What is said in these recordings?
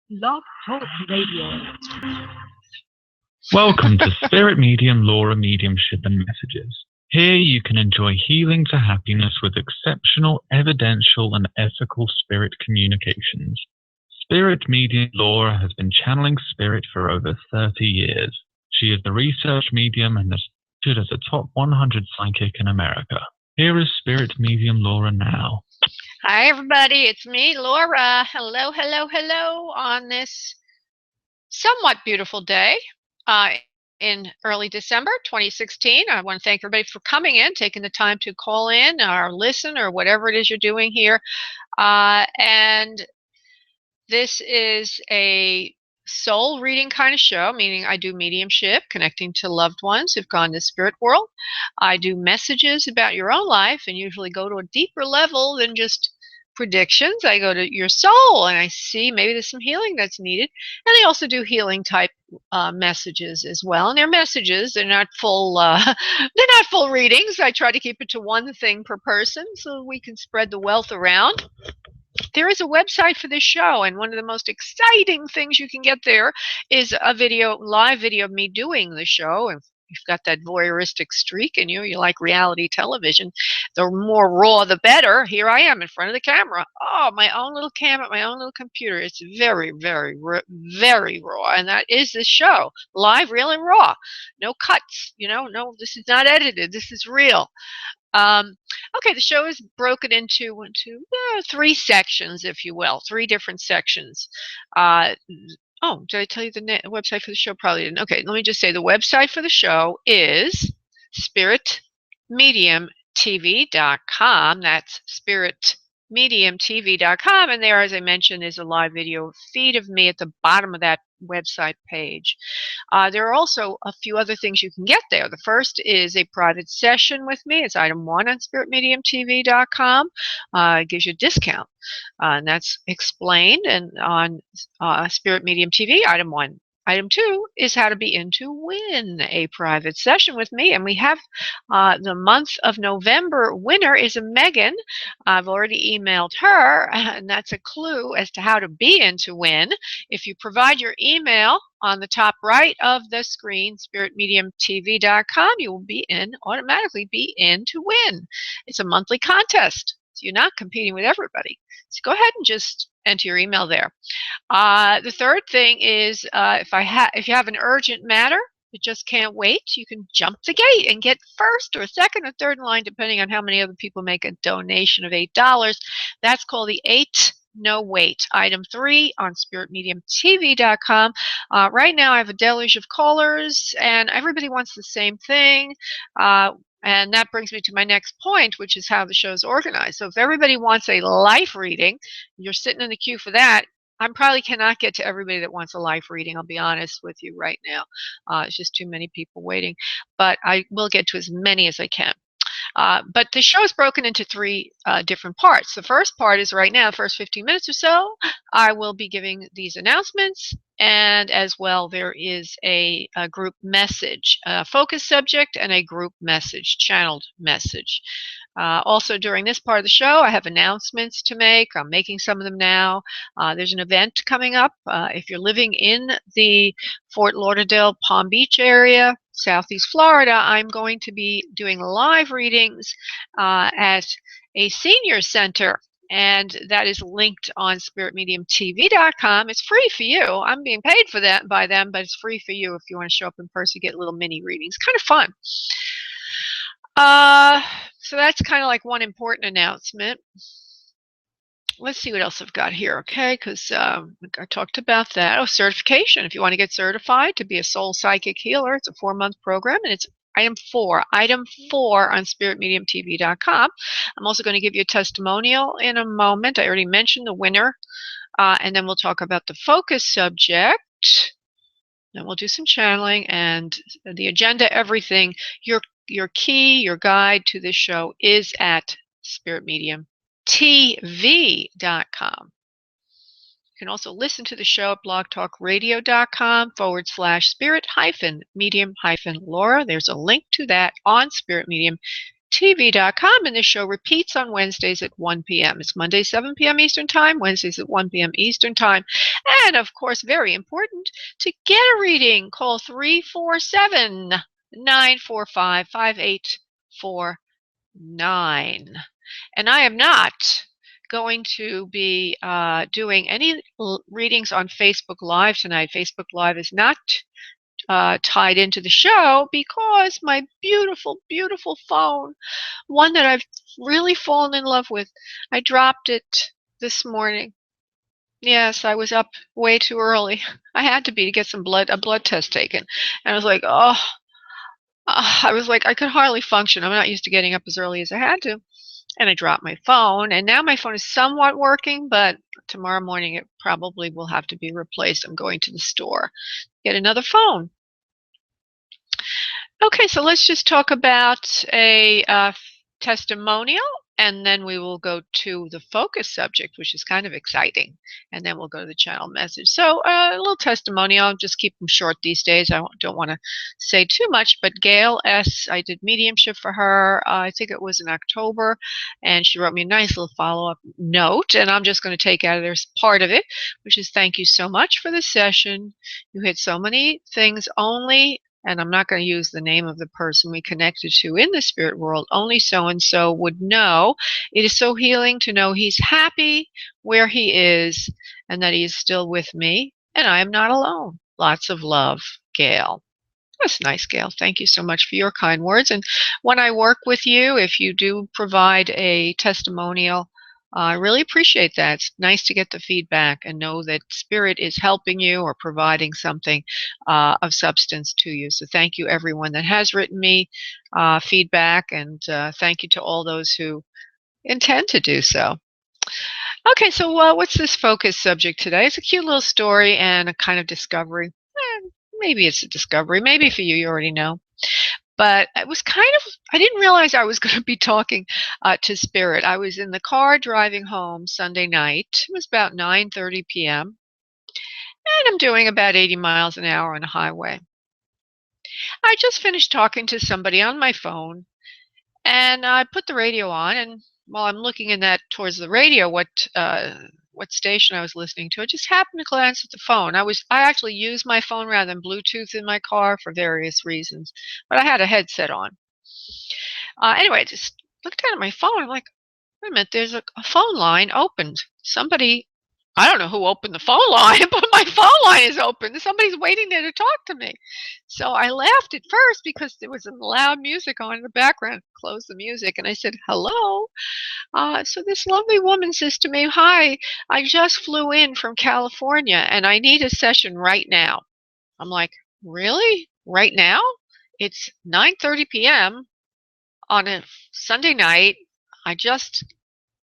Blog Talk Radio. Welcome to Spirit Medium Laura Mediumship and Messages. Here you can enjoy healing to happiness with exceptional, evidential, and ethical spirit communications. Spirit Medium Laura has been channeling spirit for over 30 years. She is a research medium and is rated as a top 100 psychic in America. Here is Spirit Medium Laura now. Hi, everybody. It's me, Laura. Hello, hello, hello on this somewhat beautiful day in early December 2016. I want to thank everybody for coming in, taking the time to call in or listen or whatever it is you're doing here. And this is a soul reading kind of show, meaning I do mediumship, connecting to loved ones who've gone to the spirit world. I do messages about your own life and usually go to a deeper level than just predictions. I go to your soul and I see maybe there's some healing that's needed. And I also do healing type messages as well. And they're messages, they're not full readings. I try to keep it to one thing per person so we can spread the wealth around. There is a website for this show, and one of the most exciting things you can get there is a live video of me doing the show. And you've got that voyeuristic streak in you, you like reality television, the more raw the better. Here I am in front of the camera. Oh, my own little camera, my own little computer. It's very, very, very raw, and that is this show. Live, real, and raw. No cuts, no, this is not edited. This is real. Okay, the show is broken into three sections, if you will, three different sections. Oh, did I tell you the website for the show? Probably didn't. Okay, let me just say the website for the show is spiritmediumtv.com. That's spiritmediumtv.com. And there, as I mentioned, is a live video feed of me at the bottom of that website page. There are also a few other things you can get there. The first is a private session with me. It's item 1 on spiritmediumtv.com. It gives you a discount, and that's explained and on Spirit Medium TV, item 1. Item 2 is how to be in to win a private session with me. And we have the month of November winner is a Megan. I've already emailed her, and that's a clue as to how to be in to win. If you provide your email on the top right of the screen, spiritmediumtv.com, you will automatically be in to win. It's a monthly contest, so you're not competing with everybody. So go ahead and just enter your email there. The third thing is if you have an urgent matter, you just can't wait, you can jump the gate and get first or second or third in line, depending on how many other people make a donation of $8. That's called the 8 No Wait. Item 3 on spiritmediumtv.com. Right now I have a deluge of callers and everybody wants the same thing. And that brings me to my next point, which is how the show is organized. So if everybody wants a life reading, you're sitting in the queue for that. I probably cannot get to everybody that wants a life reading. I'll be honest with you right now. It's just too many people waiting. But I will get to as many as I can. But the show is broken into three different parts. The first part is right now, the first 15 minutes or so, I will be giving these announcements. And as well, there is a group message, a focus subject, and a group message, channeled message. Also, during this part of the show, I have announcements to make. I'm making some of them now. There's an event coming up. If you're living in the Fort Lauderdale, Palm Beach area, Southeast Florida, I'm going to be doing live readings at a senior center. And that is linked on spiritmediumtv.com. It's free for you. I'm being paid for that by them, but it's free for you if you want to show up in person, get little mini readings. Kind of fun. So that's kind of like one important announcement. Let's see what else I've got here, okay? Because I talked about that. Oh, certification. If you want to get certified to be a soul psychic healer, it's a 4-month program, and it's item 4 on spiritmediumtv.com. I'm also going to give you a testimonial in a moment. I already mentioned the winner, and then we'll talk about the focus subject. Then we'll do some channeling and the agenda, everything. Your key, your guide to this show is at spiritmediumtv.com. You can also listen to the show at blogtalkradio.com/spirit-medium-Laura. There's a link to that on Spirit Medium mediumshiptv.com, and this show repeats on Wednesdays at 1 p.m. It's Monday, 7 p.m. Eastern Time, Wednesdays at 1 p.m. Eastern Time. And, of course, very important, to get a reading, call 347-945-5849. And I am not going to be doing any readings on Facebook Live tonight. Facebook Live is not tied into the show because my beautiful, beautiful phone, one that I've really fallen in love with, I dropped it this morning. Yes, I was up way too early. I had to be to get a blood test taken. And I was like, oh, I could hardly function. I'm not used to getting up as early as I had to. And I dropped my phone, and now my phone is somewhat working, but tomorrow morning it probably will have to be replaced. I'm going to the store, get another phone. Okay, so let's just talk about a testimonial, and then we will go to the focus subject, which is kind of exciting, and then we'll go to the channel message. So a little testimonial. I'll just keep them short these days. I don't want to say too much, but Gail S., I did mediumship for her, I think it was in October, and she wrote me a nice little follow-up note, and I'm just going to take out of there part of it, which is thank you so much for the session. You hit so many things only, and I'm not going to use the name of the person we connected to in the spirit world, only so-and-so would know. It is so healing to know he's happy where he is and that he is still with me, and I am not alone. Lots of love, Gail. That's nice, Gail. Thank you so much for your kind words. And when I work with you, if you do provide a testimonial, I really appreciate that. It's nice to get the feedback and know that Spirit is helping you or providing something of substance to you. So thank you, everyone that has written me feedback, and thank you to all those who intend to do so. Okay, so what's this focus subject today? It's a cute little story and a kind of discovery. Maybe it's a discovery. Maybe for you, you already know. But it was I didn't realize I was going to be talking to Spirit. I was in the car driving home Sunday night. It was about 9:30 p.m. And I'm doing about 80 miles an hour on the highway. I just finished talking to somebody on my phone, and I put the radio on, and while I'm looking towards the radio, what station I was listening to, I just happened to glance at the phone. I actually use my phone rather than Bluetooth in my car for various reasons, but I had a headset on. Anyway, I just looked down at my phone. I'm like, wait a minute, there's a phone line opened. Somebody, I don't know who opened the phone line, but my phone line is open. Somebody's waiting there to talk to me. So I laughed at first because there was some loud music on in the background. Closed the music, and I said, hello. So this lovely woman says to me, hi, I just flew in from California, and I need a session right now. I'm like, really? Right now? It's 9:30 p.m. on a Sunday night. I just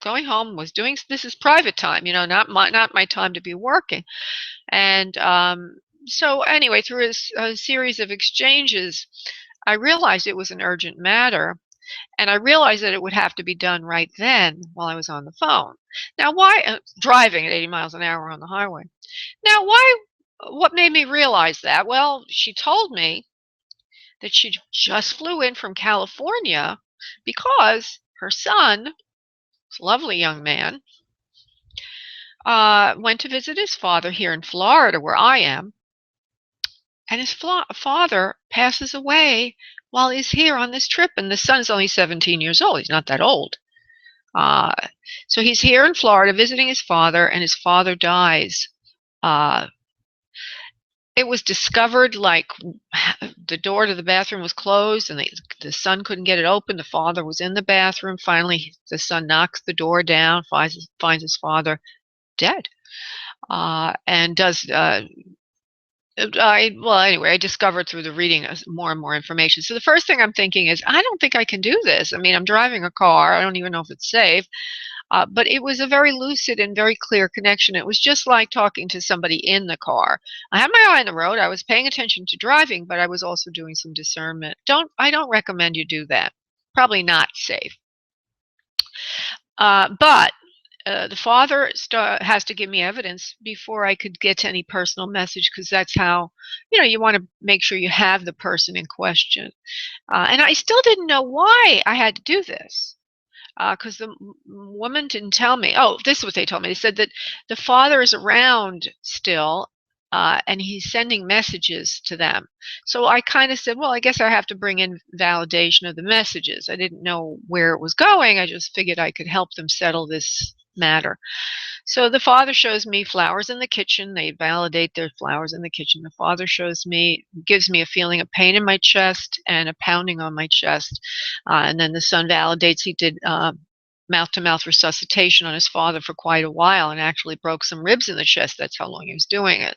going home, was doing, this is private time, not my time to be working. And so anyway, through a series of exchanges, I realized it was an urgent matter, and I realized that it would have to be done right then while I was on the phone. Now, why driving at 80 miles an hour on the highway? Now, what made me realize that? Well, she told me that she just flew in from California because her son, this lovely young man, went to visit his father here in Florida, where I am, and his father passes away while he's here on this trip, and the son's only 17 years old. He's not that old. So he's here in Florida visiting his father, and his father dies. It was discovered like the door to the bathroom was closed, and the son couldn't get it open. The father was in the bathroom. Finally, the son knocks the door down, finds his father dead, and does. Anyway, I discovered through the reading more and more information. So the first thing I'm thinking is, I don't think I can do this. I mean, I'm driving a car. I don't even know if it's safe. But it was a very lucid and very clear connection. It was just like talking to somebody in the car. I had my eye on the road. I was paying attention to driving, but I was also doing some discernment. I don't recommend you do that. Probably not safe. But the father has to give me evidence before I could get to any personal message, because that's how, you want to make sure you have the person in question. And I still didn't know why I had to do this, because the woman didn't tell me. Oh, this is what they told me. They said that the father is around still, and he's sending messages to them. So I kind of said, well, I guess I have to bring in validation of the messages. I didn't know where it was going. I just figured I could help them settle this matter. So the father shows me flowers in the kitchen. They validate their flowers in the kitchen. The father gives me a feeling of pain in my chest and a pounding on my chest. And then the son validates he did mouth-to-mouth resuscitation on his father for quite a while and actually broke some ribs in the chest. That's how long he was doing it.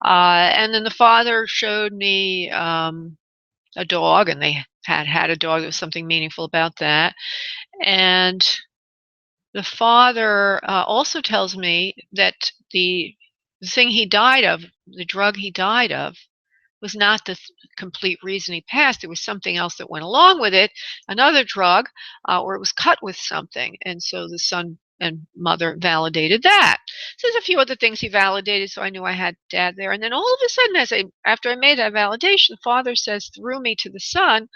And then the father showed me a dog, and they had a dog. There was something meaningful about that. And the father also tells me that the thing he died of, the drug he died of, was not the complete reason he passed. There was something else that went along with it, another drug, or it was cut with something. And so the son and mother validated that. So there's a few other things he validated, so I knew I had dad there. And then all of a sudden, after I made that validation, father says through me to the son,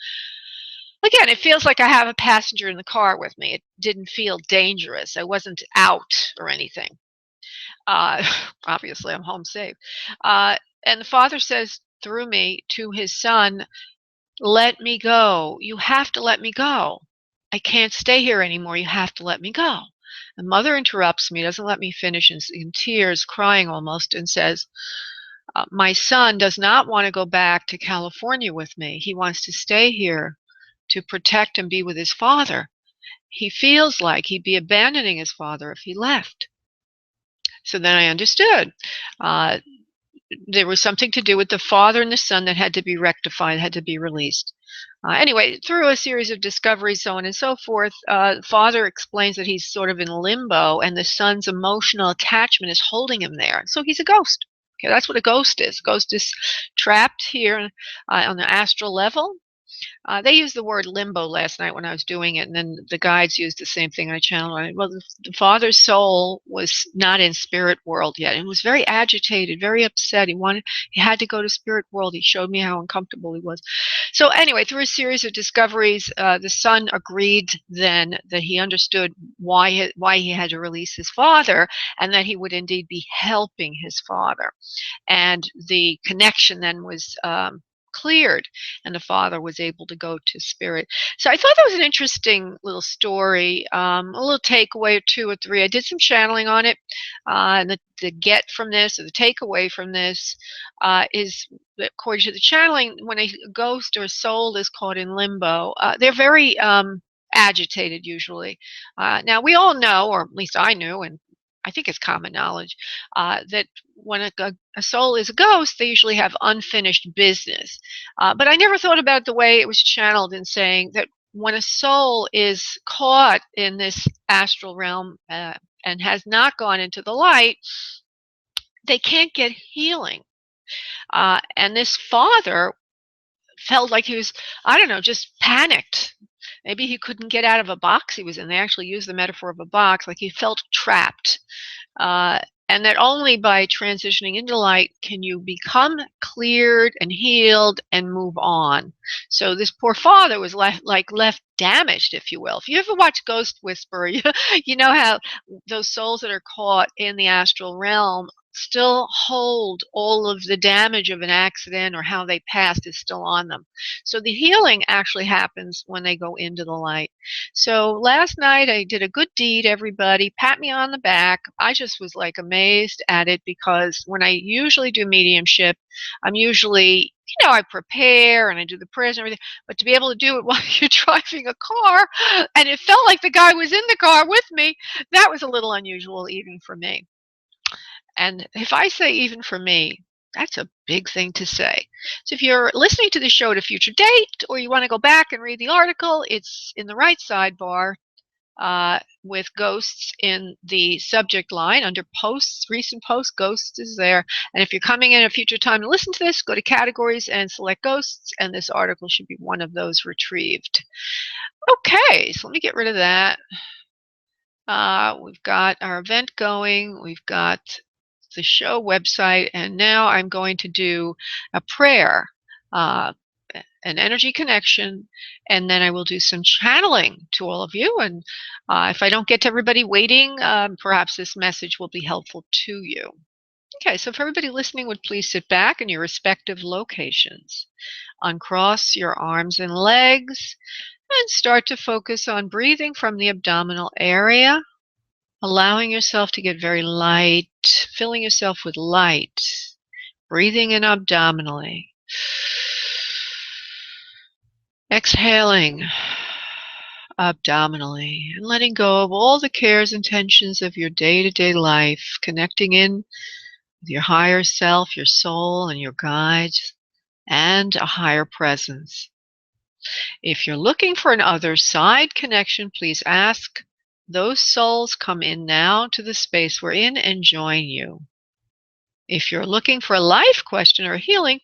again, it feels like I have a passenger in the car with me. It didn't feel dangerous. I wasn't out or anything. Uh, Obviously, I'm home safe. And the father says through me to his son, let me go. You have to let me go. I can't stay here anymore. You have to let me go. The mother interrupts me, doesn't let me finish, in tears, crying almost, and says, my son does not want to go back to California with me. He wants to stay here to protect and be with his father. He feels like he'd be abandoning his father if he left. So then I understood. There was something to do with the father and the son that had to be rectified, had to be released. Anyway, through a series of discoveries, so on and so forth, father explains that he's sort of in limbo, and the son's emotional attachment is holding him there. So he's a ghost. Okay, that's what a ghost is. A ghost is trapped here on the astral level. They used the word limbo last night when I was doing it, and then the guides used the same thing I channeled. Well, the father's soul was not in spirit world yet, and was very agitated, very upset. He had to go to spirit world. He showed me how uncomfortable he was. So anyway, through a series of discoveries, the son agreed then that he understood why he had to release his father, and that he would indeed be helping his father. And the connection then was cleared, and the father was able to go to spirit. So I thought that was an interesting little story, a little takeaway or two or three. I did some channeling on it, and the get from this, or the takeaway from this, is that according to the channeling, when a ghost or a soul is caught in limbo, they're very agitated usually. Now we all know, or at least I knew, and I think it's common knowledge, that when a soul is a ghost, they usually have unfinished business. But I never thought about the way it was channeled in saying that when a soul is caught in this astral realm and has not gone into the light, they can't get healing. And this father felt like he was, I don't know, just panicked. Maybe he couldn't get out of a box he was in. They actually used the metaphor of a box, like he felt trapped. And that only by transitioning into light can you become cleared and healed and move on. So this poor father was left damaged, if you will. If you ever watch Ghost Whisperer, you know how those souls that are caught in the astral realm still hold all of the damage of an accident, or how they passed is still on them. So the healing actually happens when they go into the light. So last night I did a good deed, everybody. Pat me on the back. I just was like amazed at it, because when I usually do mediumship, I'm usually, I prepare and I do the prayers and everything, but to be able to do it while you're driving a car, and it felt like the guy was in the car with me, that was a little unusual even for me. And if I say even for me, that's a big thing to say. So if you're listening to the show at a future date, or you want to go back and read the article, it's in the right sidebar with ghosts in the subject line under posts, recent posts. Ghosts is there. And if you're coming in a future time to listen to this, go to categories and select ghosts, and this article should be one of those retrieved. Okay, so let me get rid of that. We've got our event going. We've got the show website. And now I'm going to do a prayer, an energy connection, and then I will do some channeling to all of you. And if I don't get to everybody waiting, perhaps this message will be helpful to you. Okay, so if everybody listening would please sit back in your respective locations, uncross your arms and legs, and start to focus on breathing from the abdominal area, allowing yourself to get very light, filling yourself with light, breathing in abdominally. Exhaling abdominally and letting go of all the cares and tensions of your day-to-day life, connecting in with your higher self, your soul, and your guides, and a higher presence. If you're looking for an other side connection, please ask those souls come in now to the space we're in and join you. If you're looking for a life question or healing,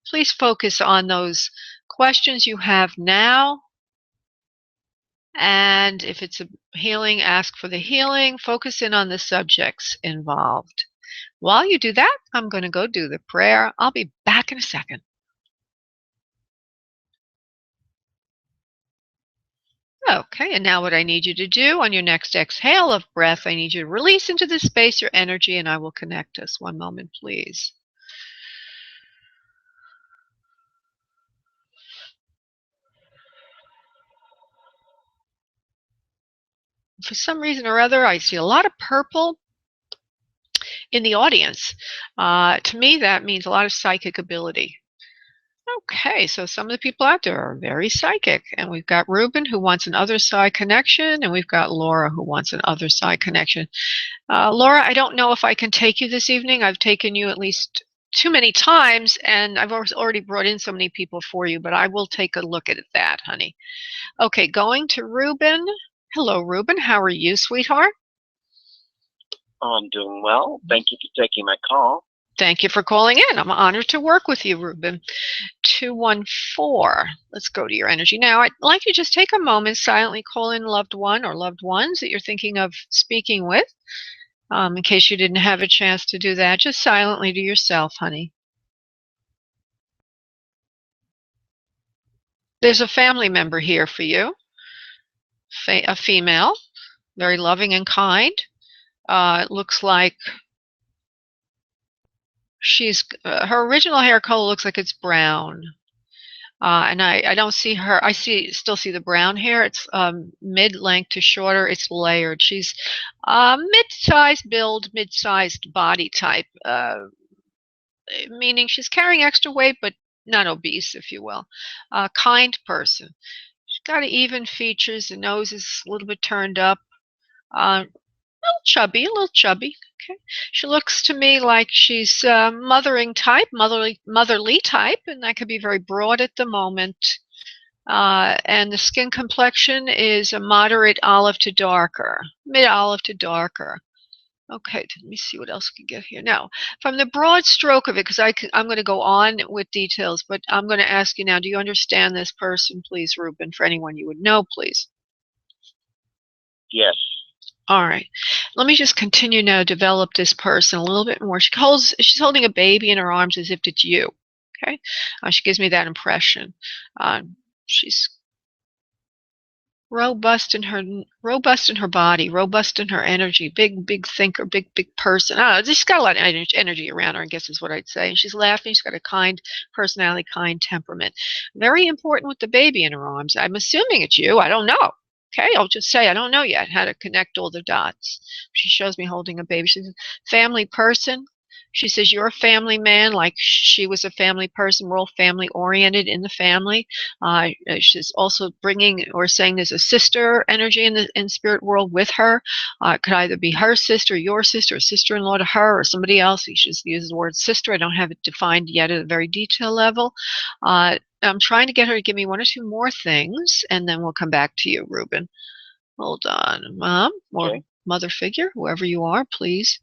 please focus on those questions you have now. And if it's a healing, ask for the healing. Focus in on the subjects involved. While you do that, I'm going to go do the prayer. I'll be back in a second. Okay, and now what I need you to do on your next exhale of breath, I need you to release into the space your energy, and I will connect us. One moment, please. For some reason or other, I see a lot of purple in the audience. To me, that means a lot of psychic ability. Okay, so some of the people out there are very psychic. And we've got Ruben, who wants an other side connection, and we've got Laura, who wants an other side connection. Laura, I don't know if I can take you this evening. I've taken you at least too many times, and I've already brought in so many people for you, but I will take a look at that, honey. Okay, going to Ruben. Hello, Ruben. How are you, sweetheart? I'm doing well. Thank you for taking my call. Thank you for calling in. I'm honored to work with you, Ruben. 214. Let's go to your energy. Now, I'd like you to just take a moment, silently call in loved one or loved ones that you're thinking of speaking with. In case you didn't have a chance to do that, just silently to yourself, honey. There's a family member here for you, a female, very loving and kind. It looks like she's her original hair color looks like it's brown, and I don't see her. I still see the brown hair. It's mid-length to shorter. It's layered. She's mid-sized build, mid-sized body type, meaning she's carrying extra weight, but not obese, if you will. Kind person. She's got even features. The nose is a little bit turned up. A little chubby. Okay. She looks to me like she's motherly type, and that could be very broad at the moment. And the skin complexion is a moderate olive to darker, mid-olive to darker. Okay, let me see what else we can get here. Now, from the broad stroke of it, because I'm going to go on with details, but I'm going to ask you now, do you understand this person, please, Ruben, for anyone you would know, please? Yes. All right. Let me just continue now to develop this person a little bit more. She's holding a baby in her arms as if it's you. Okay. She gives me that impression. She's robust in her body, robust in her energy, big thinker, big person. She's got a lot of energy around her, I guess is what I'd say. And she's laughing. She's got a kind personality, kind temperament. Very important with the baby in her arms. I'm assuming it's you. I don't know. Okay, I'll just say I don't know yet how to connect all the dots. She shows me holding a baby. She's a family person. She says, you're a family man, like she was a family person. We're all family oriented in the family. She's also bringing or saying there's a sister energy in the spirit world with her. It could either be her sister, your sister, a sister-in-law to her, or somebody else. She just uses the word sister. I don't have it defined yet at a very detailed level. I'm trying to get her to give me one or two more things, and then we'll come back to you, Ruben. Hold on. Mom or mother figure, whoever you are, please.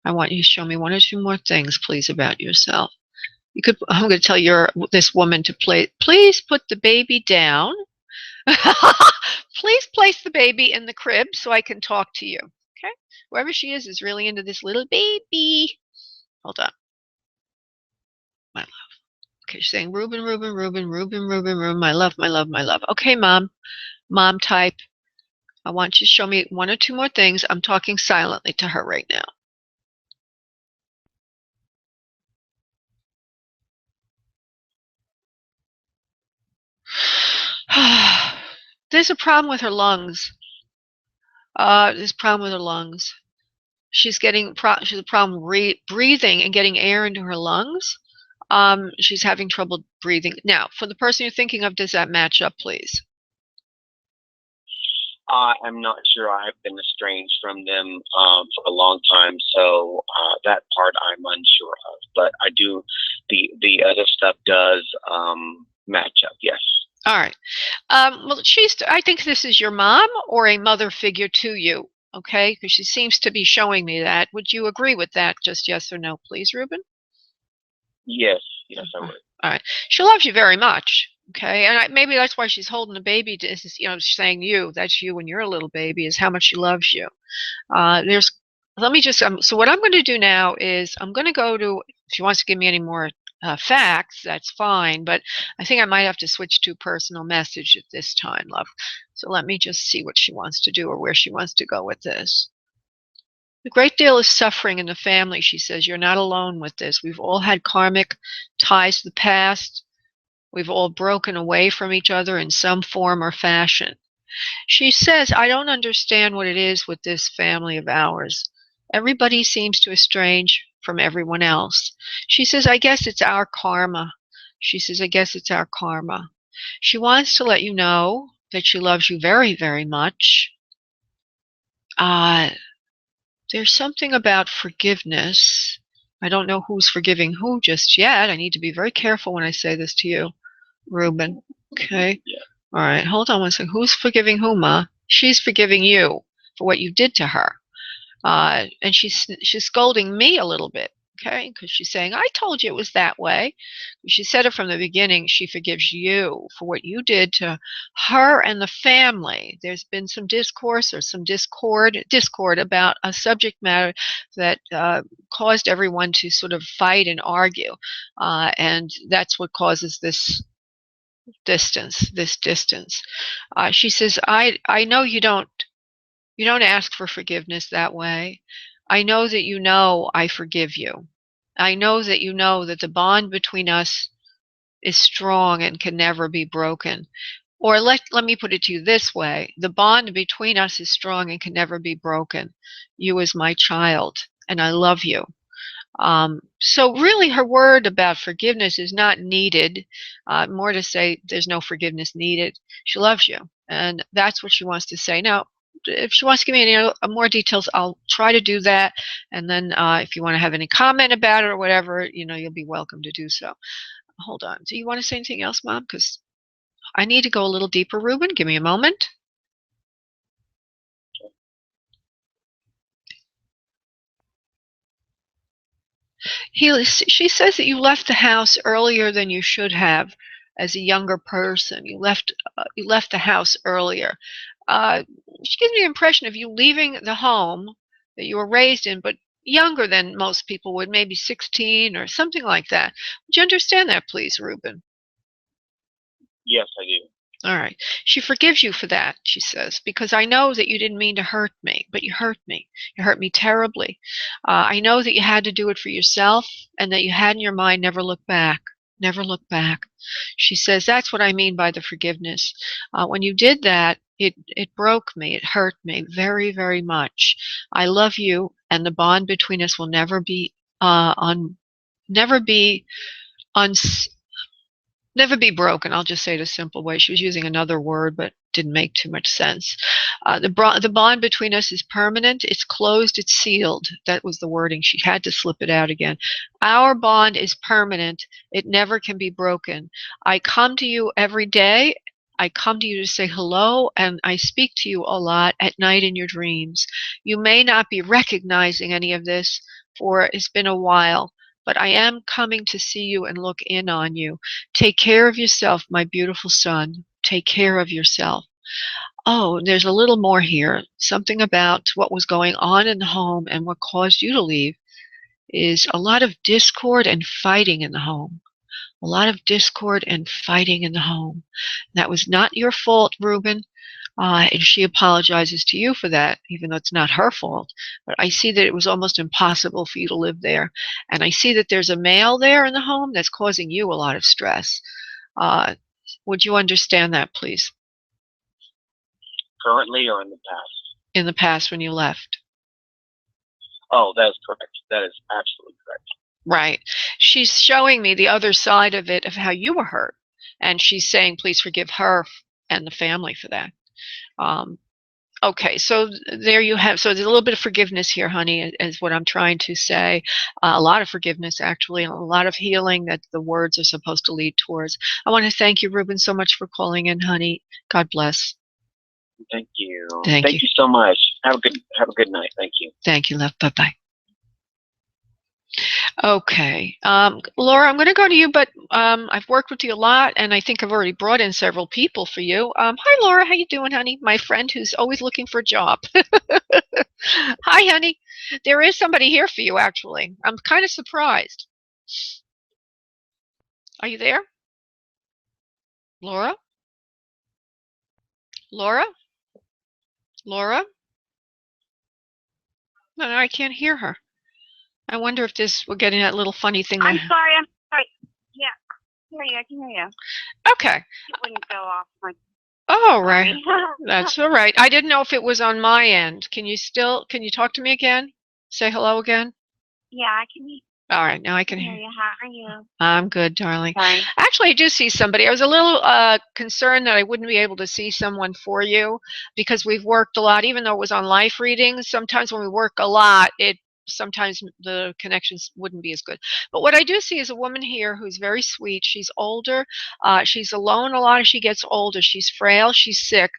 I want you to show me one or two more things, please, about yourself. I'm going to tell this woman to please put the baby down Please place the baby in the crib so I can talk to you. Okay? Whoever she is really into this little baby. Hold on. My love. Okay, she's saying, Reuben, Reuben, Reuben, Reuben, Reuben, Reuben, my love, my love, my love. Okay, Mom. Mom type. I want you to show me one or two more things. I'm talking silently to her right now. There's a problem with her lungs. There's a problem with her lungs. She's a problem breathing and getting air into her lungs. She's having trouble breathing. Now, for the person you're thinking of, does that match up, please? I'm not sure. I've been estranged from them for a long time, so that part I'm unsure of. But I do, the other stuff does match up, yes. All right. Well, I think this is your mom or a mother figure to you, okay? Because she seems to be showing me that. Would you agree with that? Just yes or no, please, Reuben? Yes, I would. All right. She loves you very much, okay? And maybe that's why she's holding the baby. Saying that's you when you're a little baby, is how much she loves you. Let me just, so what I'm going to do now is I'm going to go to, if she wants to give me any more facts, that's fine, but I think I might have to switch to personal message at this time, love. So let me just see what she wants to do or where she wants to go with this. A great deal of suffering in the family, she says. You're not alone with this. We've all had karmic ties to the past. We've all broken away from each other in some form or fashion. She says, I don't understand what it is with this family of ours. Everybody seems to estrange from everyone else. She says, I guess it's our karma. She says, I guess it's our karma. She wants to let you know that she loves you very, very much. There's something about forgiveness. I don't know who's forgiving who just yet. I need to be very careful when I say this to you, Reuben. Okay? Yeah. All right, hold on one second. Who's forgiving who, Ma? She's forgiving you for what you did to her. And she's scolding me a little bit, okay? Because she's saying, I told you it was that way. She said it from the beginning. She forgives you for what you did to her and the family. There's been some discourse or some discord about a subject matter that caused everyone to sort of fight and argue. And that's what causes this distance. She says, I know you don't ask for forgiveness that way. I know that you know I forgive you. I know that you know that the bond between us is strong and can never be broken. Or let me put it to you this way. The bond between us is strong and can never be broken. You as my child, and I love you. So really her word about forgiveness is not needed, more to say there's no forgiveness needed. She loves you, and that's what she wants to say. Now, if she wants to give me any more details, I'll try to do that, and then if you want to have any comment about it or whatever, you'll be welcome to do so. Hold on. Do you want to say anything else, Mom? Because I need to go a little deeper, Reuben. Give me a moment. She says that you left the house earlier than you should have as a younger person. You left the house earlier. She gives me the impression of you leaving the home that you were raised in, but younger than most people would, maybe 16 or something like that. Would you understand that, please, Reuben? Yes, I do. All right. She forgives you for that, she says, because I know that you didn't mean to hurt me, but you hurt me. You hurt me terribly. I know that you had to do it for yourself and that you had in your mind never look back. Never look back. She says, that's what I mean by the forgiveness. When you did that, it broke me. It hurt me very, very much. I love you, and the bond between us will never be broken. I'll just say it a simple way. She was using another word, but didn't make too much sense. The bond between us is permanent. It's closed. It's sealed. That was the wording. She had to slip it out again. Our bond is permanent. It never can be broken. I come to you every day. I come to you to say hello, and I speak to you a lot at night in your dreams. You may not be recognizing any of this, for it's been a while, but I am coming to see you and look in on you. Take care of yourself, my beautiful son. take care of yourself. Oh, there's a little more here. Something about what was going on in the home and what caused you to leave is a lot of discord and fighting in the home. A lot of discord and fighting in the home. That was not your fault, Reuben, and she apologizes to you for that, even though it's not her fault. But I see that it was almost impossible for you to live there. And I see that there's a male there in the home that's causing you a lot of stress. Would you understand that, please? Currently or in the past? In the past when you left. Oh, that is correct. That is absolutely correct. Right. She's showing me the other side of it, of how you were hurt. And she's saying, please forgive her and the family for that. Okay, so there you have, so there's a little bit of forgiveness here, honey, is what I'm trying to say. A lot of forgiveness, actually, and a lot of healing that the words are supposed to lead towards. I want to thank you, Reuben, so much for calling in, honey. God bless. Thank you. Thank you so much. Have a good night. Thank you. Thank you, love. Bye-bye. Okay, Laura, I'm going to go to you, but I've worked with you a lot, and I think I've already brought in several people for you. Hi, Laura. How you doing, honey? My friend who's always looking for a job. Hi, honey. There is somebody here for you, actually. I'm kind of surprised. Are you there? Laura? Laura? Laura? No, I can't hear her. I wonder if we're getting that little funny thing. I'm sorry. Yeah, I can hear you. Okay. It wouldn't go off. Oh, right. That's all right. I didn't know if it was on my end. Can you talk to me again? Say hello again? Yeah, I can hear. All right, now I can hear you. How are you? I'm good, darling. Sorry. Actually, I do see somebody. I was a little concerned that I wouldn't be able to see someone for you because we've worked a lot, even though it was on life readings. Sometimes when we work a lot, sometimes the connections wouldn't be as good. But what I do see is a woman here who's very sweet. She's older. She's alone a lot as she gets older. She's frail. She's sick.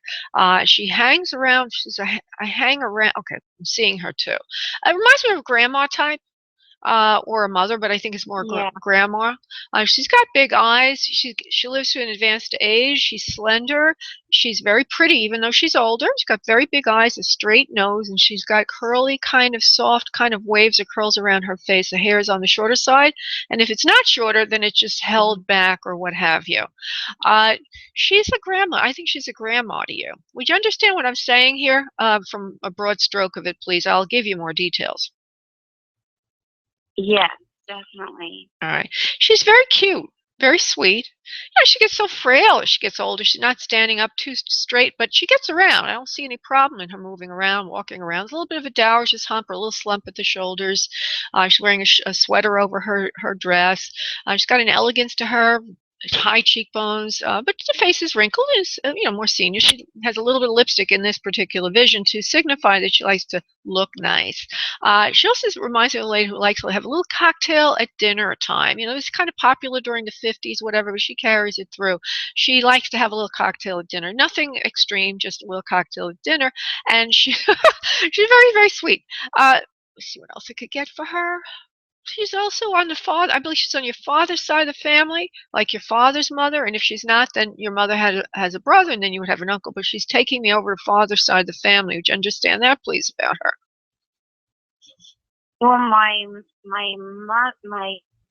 She hangs around. I hang around. Okay, I'm seeing her too. It reminds me of a grandma type. Or a mother, but I think it's more grandma. She's got big eyes. She lives to an advanced age. She's slender. She's very pretty, even though she's older. She's got very big eyes, a straight nose, and she's got curly, kind of soft, kind of waves or curls around her face. The hair is on the shorter side, and if it's not shorter, then it's just held back or what have you. She's a grandma. I think she's a grandma to you. Would you understand what I'm saying here? From a broad stroke of it, please. I'll give you more details. Yes, definitely. All right. She's very cute, very sweet. Yeah, she gets so frail as she gets older. She's not standing up too straight, but she gets around. I don't see any problem in her moving around, walking around. There's a little bit of a dowager's hump or a little slump at the shoulders. She's wearing a sweater over her dress. She's got an elegance to her. High cheekbones, but the face is wrinkled. Is more senior. She has a little bit of lipstick in this particular vision to signify that she likes to look nice. She also reminds me of a lady who likes to have a little cocktail at dinner time. It's kind of popular during the 50s, whatever, but she carries it through. She likes to have a little cocktail at dinner. Nothing extreme, just a little cocktail at dinner. And she's very, very sweet. Let's see what else I could get for her. She's also on I believe she's on your father's side of the family, like your father's mother. And if she's not, then your mother has a brother, and then you would have an uncle. But she's taking me over to father's side of the family. Would you understand that, please, about her? Well, my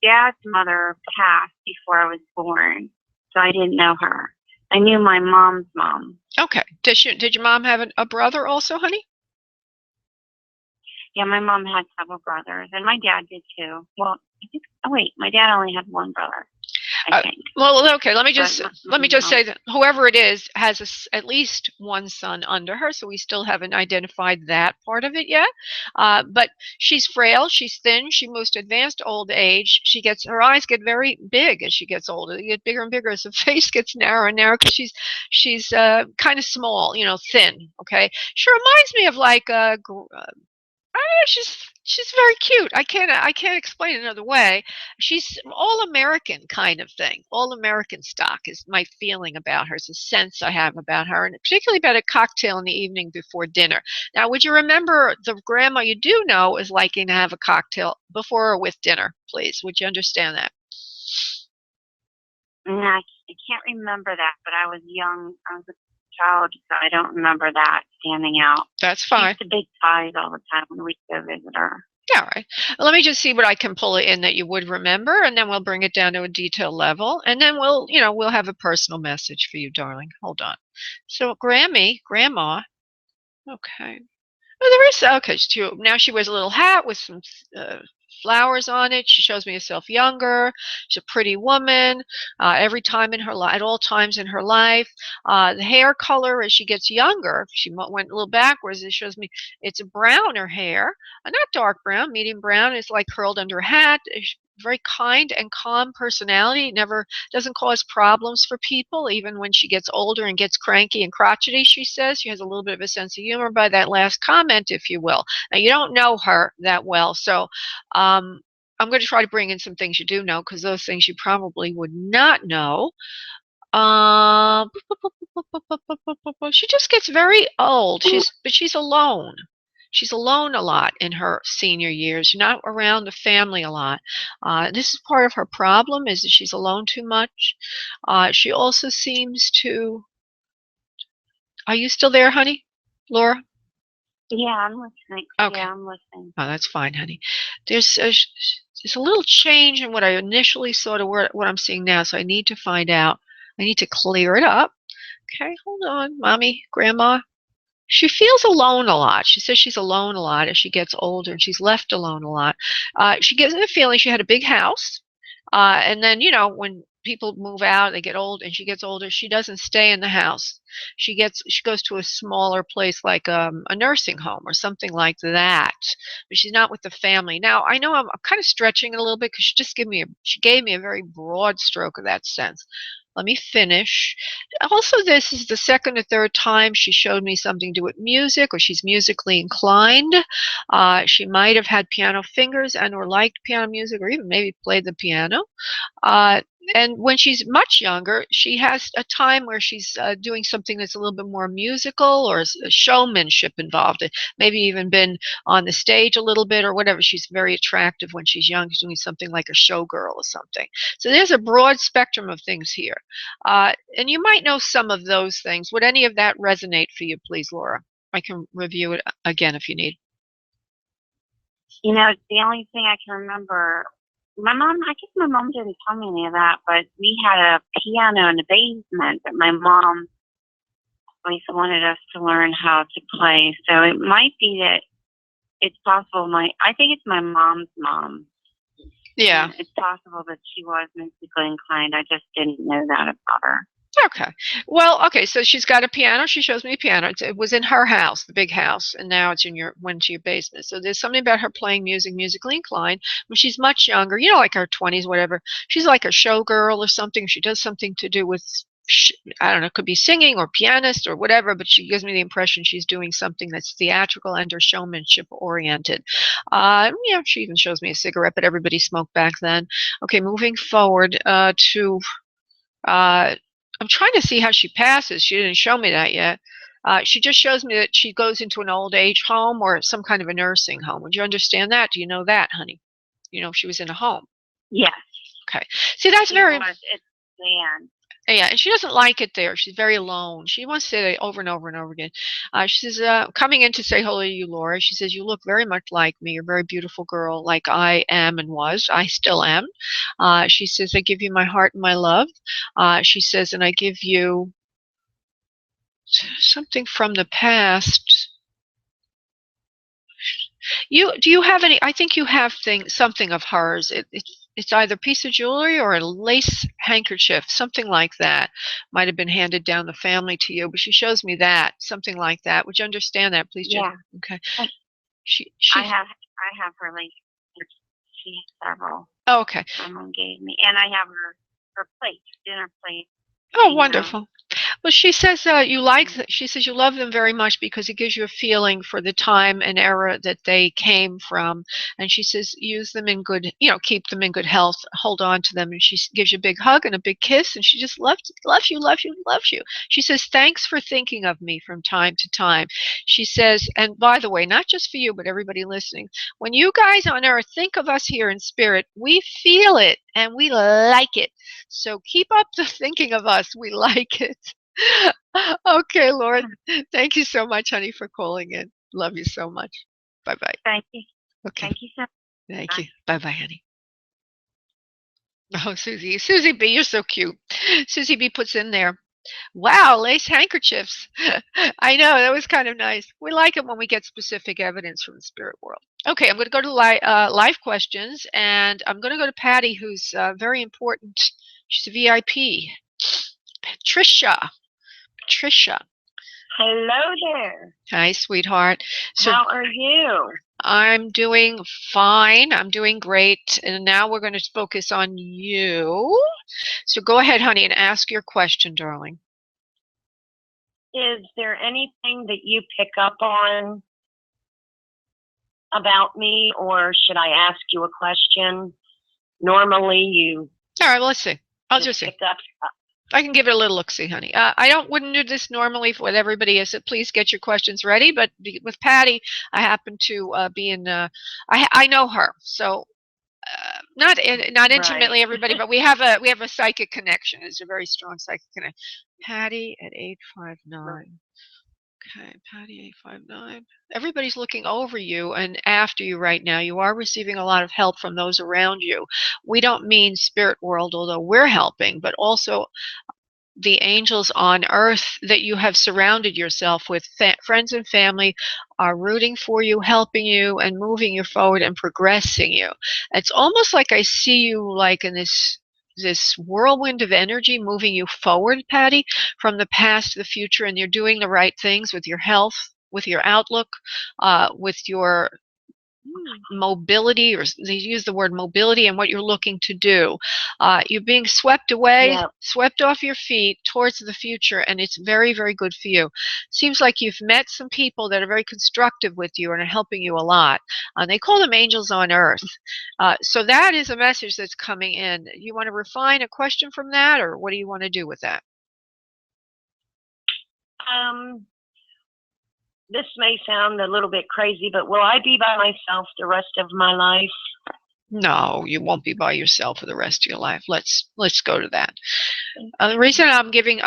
dad's mother passed before I was born, so I didn't know her. I knew my mom's mom. Okay. Did your mom have a brother also, honey? Yeah, my mom had several brothers, and my dad did too. Well, I think. Oh wait, my dad only had one brother. I think. Well, okay. Let me just say that whoever it is has at least one son under her, so we still haven't identified that part of it yet. But she's frail. She's thin. She moves to advanced old age. Her eyes get very big as she gets older. They get bigger and bigger as the face gets narrower and narrower because she's kind of small, thin. Okay. She reminds me of like she's very cute. I can't explain it another way. She's all American kind of thing. All American stock is my feeling about her. It's a sense I have about her, and particularly about a cocktail in the evening before dinner. Now, would you remember the grandma you do know is liking to have a cocktail before or with dinner, please? Would you understand that? I can't remember that, but I was young. I was a child, so I don't remember that standing out. That's She fine. used to bake pies all the time when we'd go visit her. All right. Let me just see what I can pull it in that you would remember, and then we'll bring it down to a detail level, and then we'll have a personal message for you, darling. Hold on. So, Grandma. Okay. Oh, there is. Okay, now she wears a little hat with some flowers on it. She shows me herself younger. She's a pretty woman. Every time in her life, at all times in her life, the hair color as she gets younger. She went a little backwards. It shows me it's a browner hair, not dark brown, medium brown. It's like curled under a hat. Very kind and calm personality. Never doesn't cause problems for people, even when she gets older and gets cranky and crotchety. She says she has a little bit of a sense of humor by that last comment, if you will. Now you don't know her that well, so I'm going to try to bring in some things you do know, because those things you probably would not know. She just gets very old. But she's alone. She's alone a lot in her senior years. She's not around the family a lot. This is part of her problem, is that she's alone too much. She also seems to. Are you still there, honey, Laura? Yeah, I'm listening. Okay. Yeah, I'm listening. Oh, that's fine, honey. There's a little change in what I initially saw to what I'm seeing now, so I need to find out. I need to clear it up. Okay, hold on, Mommy, Grandma. She feels alone a lot. She says she's alone a lot as she gets older, and she's left alone a lot. She gives me the feeling she had a big house, and then when people move out, they get old, and she gets older. She doesn't stay in the house. She goes to a smaller place like a nursing home or something like that. But she's not with the family. Now I know I'm kind of stretching it a little bit, because she gave me a very broad stroke of that sense. Let me finish. Also, this is the second or third time she showed me something to do with music, or she's musically inclined. She might have had piano fingers or liked piano music, or even maybe played the piano. Uh, and when she's much younger, she has a time where she's doing something that's a little bit more musical, or showmanship involved. Maybe even been on the stage a little bit or whatever. She's very attractive when she's young. She's doing something like a showgirl or something. So there's a broad spectrum of things here. And you might know some of those things. Would any of that resonate for you, please, Laura? I can review it again if you need. It's the only thing I can remember. I guess my mom didn't tell me any of that, but we had a piano in the basement that my mom always wanted us to learn how to play. So it might be that it's possible I think it's my mom's mom. Yeah. And it's possible that she was musically inclined. I just didn't know that about her. Okay. Well, okay, so she's got a piano. She shows me a piano. It was in her house, the big house, and now it's went to your basement. So there's something about her playing music, musically inclined. When she's much younger, like her 20s, whatever, she's like a showgirl or something. She does something to do with, I don't know, it could be singing or pianist or whatever, but she gives me the impression she's doing something that's theatrical and or showmanship oriented. She even shows me a cigarette, but everybody smoked back then. Okay, moving forward to I'm trying to see how she passes. She didn't show me that yet. She just shows me that she goes into an old age home or some kind of a nursing home. Would you understand that? Do you know that, honey? If she was in a home. Yes. Okay. See, that's very. It's banned. Yeah, and she doesn't like it there. She's very alone. She wants to say it over and over and over again. She says, coming in to say hello to you, Laura. She says, you look very much like me. You're a very beautiful girl, like I am and was. I still am. She says, I give you my heart and my love. She says, and I give you something from the past. Do you have any? I think you have something of hers. It's either a piece of jewelry or a lace handkerchief, something like that. Might have been handed down the family to you, but she shows me that, something like that. Would you understand that, please, Jen? Yeah. Okay. I have her lace. She has several. Oh, okay. Someone gave me, and I have her plate, dinner plate. Oh, wonderful. Well, she says she says you love them very much because it gives you a feeling for the time and era that they came from. And she says use them in good, keep them in good health, hold on to them. And she gives you a big hug and a big kiss. And she just loves you, loves you, loves you. She says, thanks for thinking of me from time to time. She says, and by the way, not just for you, but everybody listening, when you guys on earth think of us here in spirit, we feel it and we like it. So keep up the thinking of us. We like it. Okay, Lord. Thank you so much, honey, for calling in. Love you so much. Bye-bye. Thank you. Okay. Thank you so much. Thank you. Bye-bye, honey. Oh, Susie. Susie B, you're so cute. Susie B puts in there, wow, lace handkerchiefs. I know, that was kind of nice. We like it when we get specific evidence from the spirit world. Okay, I'm going to go to live questions, and I'm going to go to Patty, who's very important. She's a VIP. Patricia. Hello there. Hi, sweetheart. So, how are you? I'm doing fine. I'm doing great. And now we're going to focus on you. So go ahead, honey, and ask your question, darling. Is there anything that you pick up on about me, or should I ask you a question? Normally you... All right, well, let's see. I'll just see. Pick up. I can give it a little look-see, honey. Wouldn't do this normally with everybody. So please get your questions ready. But with Patty, I happen to be in. I know her, so not intimately, everybody, but we have a psychic connection. It's a very strong psychic connection. Patty at 859. Okay, Patty 859. Everybody's looking over you and after you right now. You are receiving a lot of help from those around you. We don't mean spirit world, although we're helping, but also the angels on earth that you have surrounded yourself with. Friends and family are rooting for you, helping you, and moving you forward and progressing you. It's almost like I see you like in this whirlwind of energy moving you forward, Patty, from the past to the future, and you're doing the right things with your health, with your outlook, with your mobility, or they use the word mobility, and what you're looking to do. You're being swept away, swept off your feet towards the future, and it's very, very good for you. Seems like you've met some people that are very constructive with you and are helping you a lot. They call them angels on earth. So that is a message that's coming in. You want to refine a question from that, or what do you want to do with that? This may sound a little bit crazy, but will I be by myself the rest of my life? No, you won't be by yourself for the rest of your life. Let's go to that. The reason I'm giving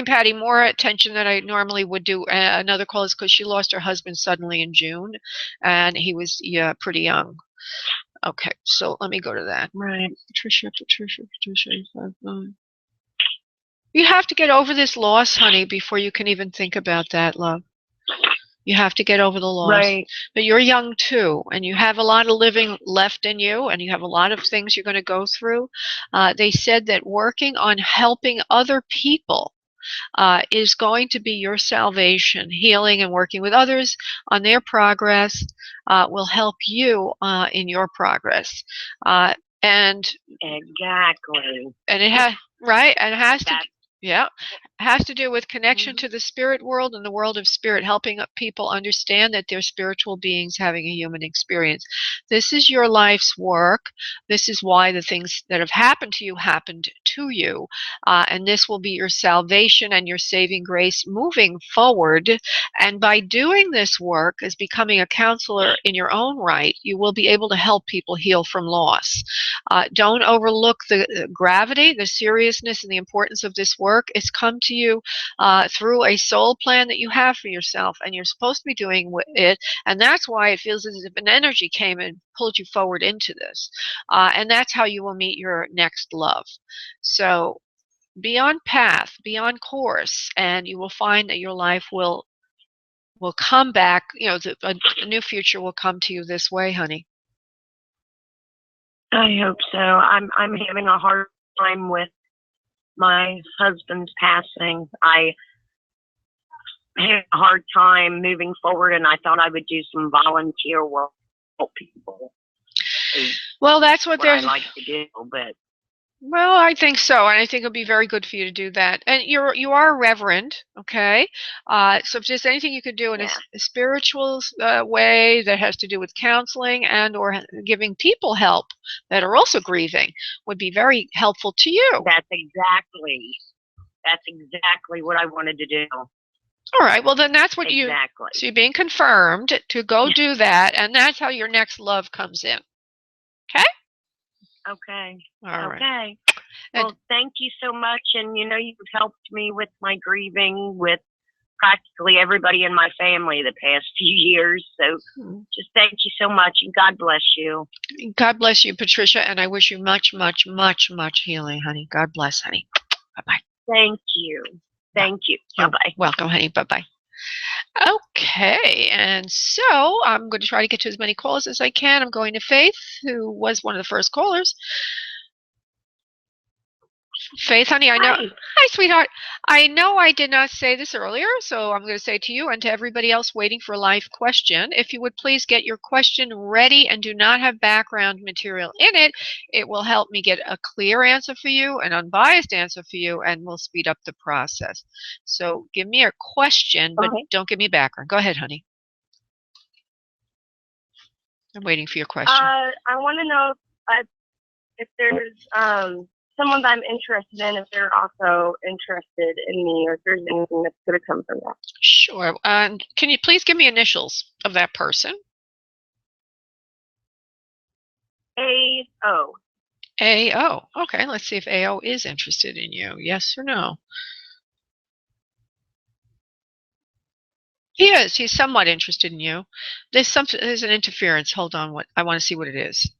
Patty more attention than I normally would do another call is because she lost her husband suddenly in June, and he was pretty young. Okay, so let me go to that. Right. Patricia. You have to get over this loss, honey, before you can even think about that, love. You have to get over the loss. Right. But you're young too, and you have a lot of living left in you, and you have a lot of things you're going to go through. They said that working on helping other people is going to be your salvation. Healing and working with others on their progress will help you in your progress. And exactly. And it has and it has to. Yeah, it has to do with connection to the spirit world and the world of spirit, helping people understand that they're spiritual beings having a human experience. This is your life's work. This is why the things that have happened to you happened to you. And this will be your salvation and your saving grace moving forward. And by doing this work as becoming a counselor in your own right, you will be able to help people heal from loss. Don't overlook the gravity, the seriousness, and the importance of this work. It's come to you through a soul plan that you have for yourself, and you're supposed to be doing it, and that's why it feels as if an energy came and pulled you forward into this. And that's how you will meet your next love. So be on path, be on course, and you will find that your life will come back. A new future will come to you this way, honey. I hope so. I'm having a hard time with my husband's passing. I had a hard time moving forward, and I thought I would do some volunteer work to help people. Well, that's what I like to do, but Well, I think so, and I think it'll be very good for you to do that. And you are a reverend, okay? So if there's anything you could do in Yeah. a spiritual way that has to do with counseling and or giving people help that are also grieving, would be very helpful to you. That's exactly what I wanted to do. All right. Well, then that's what Exactly. So you're being confirmed to go do that, and that's how your next love comes in. Okay. Okay. All right. Okay. And Well, thank you so much. And you know, you've helped me with my grieving with practically everybody in my family the past few years. So just thank you so much, and God bless you. God bless you, Patricia, and I wish you much, much, much, much healing, honey. God bless, honey. Bye-bye. Thank you. Thank you. Bye-bye. Welcome, honey. Bye-bye. Okay, and so I'm going to try to get to as many calls as I can. I'm going to Faith, who was one of the first callers. Faith, honey, I know. Hi, sweetheart. I know I did not say this earlier, so I'm going to say to you and to everybody else waiting for a live question, if you would please get your question ready and do not have background material in it, it will help me get a clear answer for you, an unbiased answer for you, and will speed up the process. So give me a question, but don't give me background. Go ahead, honey. I'm waiting for your question. I want to know if there's someone that I'm interested in, if they're also interested in me, or if there's anything that's going to come from that. Sure. Can you please give me initials of that person? A-O. A-O. Okay, let's see if A-O is interested in you. Yes or no? He is. He's somewhat interested in you. There's an interference. Hold on. I want to see what it is.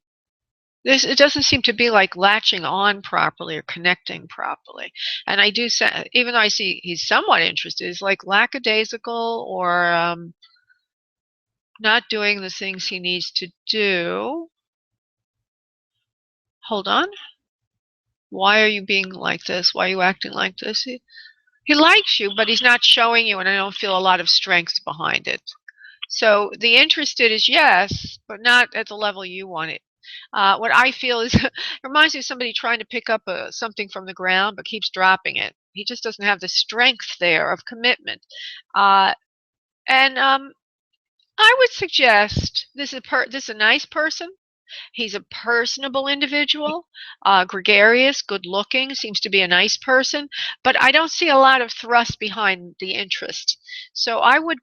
It doesn't seem to be like latching on properly or connecting properly. And I do say, even though I see he's somewhat interested, it's like lackadaisical or not doing the things he needs to do. Hold on. Why are you being like this? Why are you acting like this? He likes you, but he's not showing you, and I don't feel a lot of strength behind it. So the interested is yes, but not at the level you want it. What I feel is it reminds me of somebody trying to pick up something from the ground but keeps dropping it. He just doesn't have the strength there of commitment. I would suggest this is a nice person. He's a personable individual, gregarious, good-looking, seems to be a nice person, but I don't see a lot of thrust behind the interest. So I would,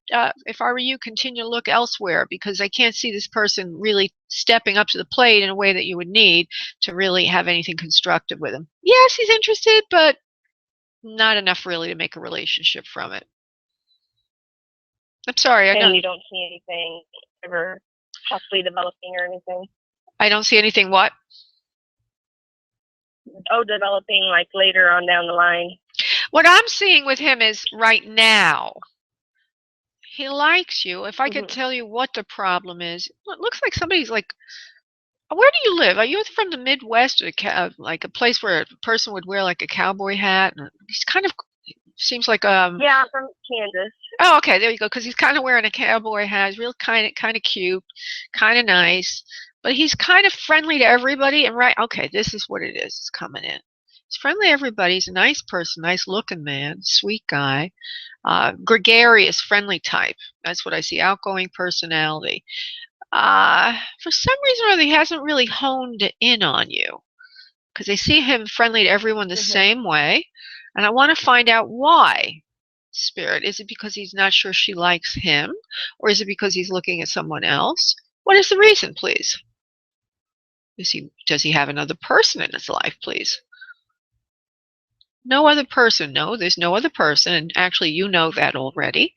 if I were you, continue to look elsewhere, because I can't see this person really stepping up to the plate in a way that you would need to really have anything constructive with him. Yes, he's interested, but not enough really to make a relationship from it. I'm sorry, I know. And you don't see anything ever possibly developing or anything? I don't see anything what? Oh, developing like later on down the line. What I'm seeing with him is right now. He likes you. If I could tell you what the problem is, it looks like somebody's like, where do you live? Are you from the Midwest, or like a place where a person would wear like a cowboy hat? And he's kind of seems like Yeah, I'm from Kansas. Oh, okay, there you go. Because he's kind of wearing a cowboy hat. He's real kind of cute, kind of nice, but he's kind of friendly to everybody. And okay, this is what it is. It's coming in. He's friendly to everybody. He's a nice person, nice looking man, sweet guy, gregarious, friendly type. That's what I see. Outgoing personality. For some reason or other, he hasn't really honed in on you, because I see him friendly to everyone the same way, and I want to find out why. Spirit, is it because he's not sure she likes him, or is it because he's looking at someone else? What is the reason, please? Does he have another person in his life, please? No other person. No, there's no other person, and actually you know that already.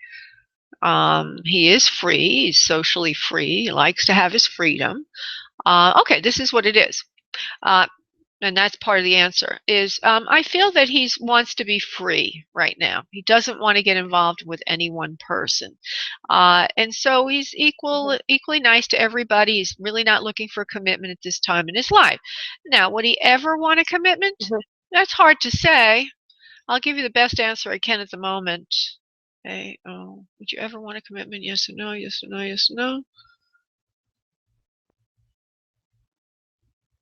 He is free. He's socially free. He likes to have his freedom. Okay, this is what it is. And that's part of the answer, is I feel that he wants to be free right now. He doesn't want to get involved with any one person. And so he's equally nice to everybody. He's really not looking for a commitment at this time in his life. Now, would he ever want a commitment? That's hard to say. I'll give you the best answer I can at the moment. Okay. Oh, would you ever want a commitment? Yes or no, yes or no, yes or no.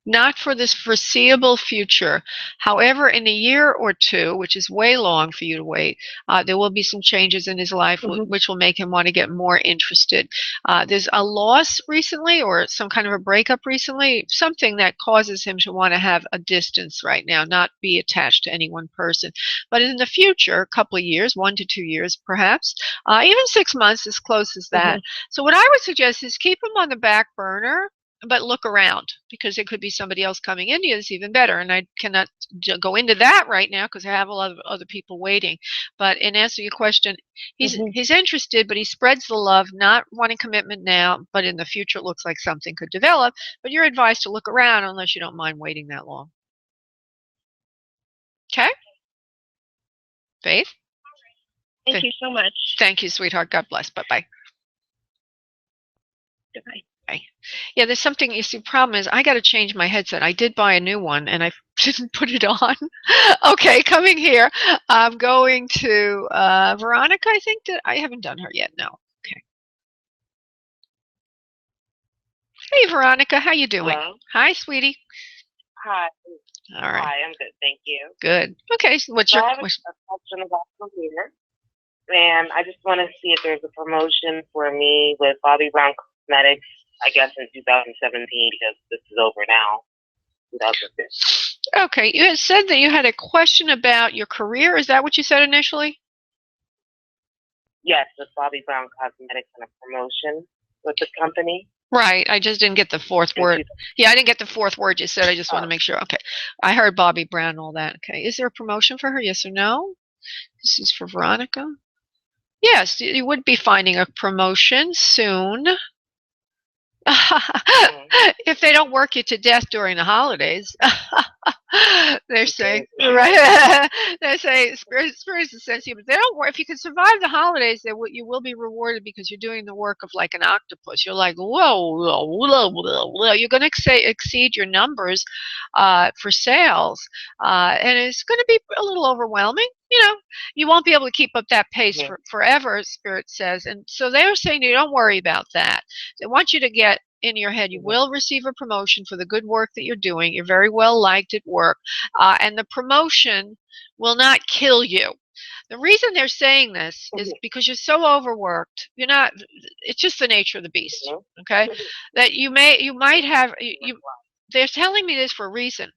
Not for this foreseeable future. However, in a year or two, which is way long for you to wait, there will be some changes in his life which will make him want to get more interested. There's a loss recently or some kind of a breakup recently, something that causes him to want to have a distance right now, not be attached to any one person. But in the future, a couple of years, 1 to 2 years perhaps, even 6 months, as close as that. So what I would suggest is keep him on the back burner, but look around, because there could be somebody else coming in that's even better. And I cannot go into that right now because I have a lot of other people waiting. But in answer to your question, he's interested, but he spreads the love, not wanting commitment now, but in the future it looks like something could develop. But you're advised to look around unless you don't mind waiting that long. Okay? Faith? Thank you so much. Thank you, sweetheart. God bless. Bye-bye. Goodbye. Yeah, there's something, you see, problem is I got to change my headset. I did buy a new one and I didn't put it on. Okay, coming here. I'm going to Veronica, I think. That I haven't done her yet. No. Okay. Hey, Veronica, how you doing? Hello? Hi, sweetie. Hi. All right. Hi, I'm good, thank you. Good. Okay, so what's your I have a question? question about career, and I just want to see if there's a promotion for me with Bobby Brown Cosmetics, I guess in 2017, because this is over now, 2015. Okay, you had said that you had a question about your career. Is that what you said initially? Yes, with Bobby Brown Cosmetics and a promotion with the company. Right. I just didn't get the fourth word. Yeah, I didn't get the fourth word you said. I just want to make sure. Okay. I heard Bobby Brown and all that. Okay. Is there a promotion for her? Yes or no? This is for Veronica. Yes, you would be finding a promotion soon. If they don't work you to death during the holidays. They're saying, right? They say spirit is sensitive, but they don't work. If you can survive the holidays, you will be rewarded because you're doing the work of like an octopus. You're like, whoa. You're going to exceed your numbers for sales, and it's going to be a little overwhelming. You won't be able to keep up that pace forever, Spirit says. And so they're saying to you, don't worry about that. They want you to get in your head, you will receive a promotion for the good work that you're doing. You're very well liked at work. And the promotion will not kill you. The reason they're saying this is because you're so overworked. It's just the nature of the beast. Okay? That they're telling me this for a reason.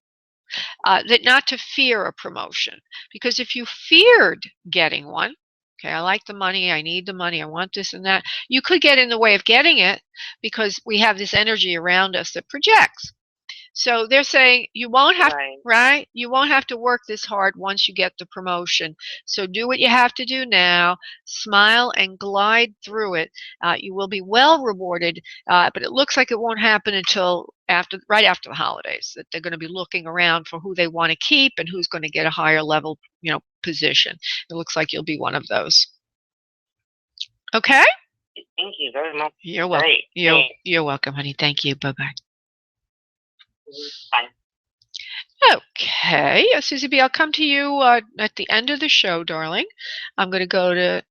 That not to fear a promotion, because if you feared getting one, okay, I like the money, I need the money, I want this and that, you could get in the way of getting it because we have this energy around us that projects. So they're saying you won't have right? You won't have to work this hard once you get the promotion. So do what you have to do now. Smile and glide through it. You will be well rewarded, but it looks like it won't happen until right after the holidays. That they're going to be looking around for who they want to keep and who's going to get a higher level, position. It looks like you'll be one of those. Okay. Thank you very much. You're welcome. You're welcome, honey. Thank you. Bye-bye. Bye. Okay, Susie B, I'll come to you at the end of the show, darling. I'm going to go to,